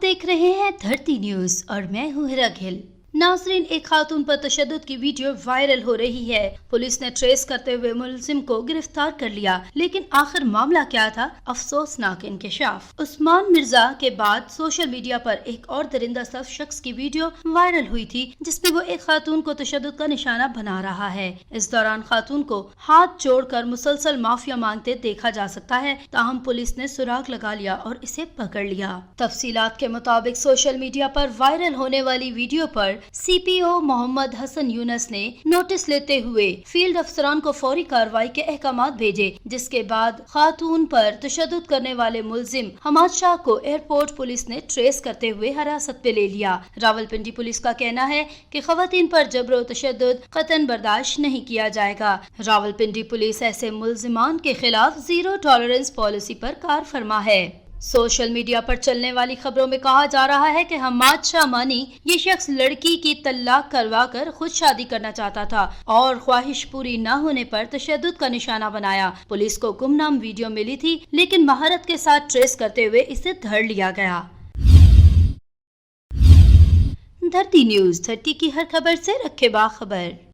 देख रहे हैं धरती न्यूज और मैं हूँ हिरा गिल। नाज़रीन, एक खातून पर तशद्दुद की वीडियो वायरल हो रही है। पुलिस ने ट्रेस करते हुए मुलजिम को गिरफ्तार कर लिया, लेकिन आखिर मामला क्या था? अफसोसनाक इंकशाफ। उस्मान मिर्जा के बाद सोशल मीडिया पर एक और दरिंदा सर शख्स की वीडियो वायरल हुई थी, जिसमें वो एक खातून को तशद्दुद का निशाना बना रहा है। इस दौरान खातून को हाथ जोड़कर मुसलसल माफिया मांगते देखा जा सकता है। ताहम पुलिस ने सुराग लगा लिया और इसे पकड़ लिया। तफसीलात के मुताबिक सोशल मीडिया पर वायरल होने वाली वीडियो पर सीपीओ मोहम्मद हसन यूनस ने नोटिस लेते हुए फील्ड अफसरान को फौरी कार्रवाई के अहकामात भेजे, जिसके बाद खातून पर तशद्दुद करने वाले मुलजिम हमाद शाह को एयरपोर्ट पुलिस ने ट्रेस करते हुए हिरासत में ले लिया। रावलपिंडी पुलिस का कहना है कि खवातीन पर जबर तशद्दुद कतई बर्दाश्त नहीं किया जाएगा। रावलपिंडी पुलिस ऐसे मुलजिमान के खिलाफ जीरो टॉलरेंस पॉलिसी पर कार फरमा है। सोशल मीडिया पर चलने वाली खबरों में कहा जा रहा है कि हमाद शाह मानी ये शख्स लड़की की तलाक करवा कर खुद शादी करना चाहता था और ख्वाहिश पूरी न होने पर तशद्दुद का निशाना बनाया। पुलिस को गुमनाम वीडियो मिली थी, लेकिन महारत के साथ ट्रेस करते हुए इसे धर लिया गया। धरती न्यूज 30 की हर खबर से रखे बाखबर।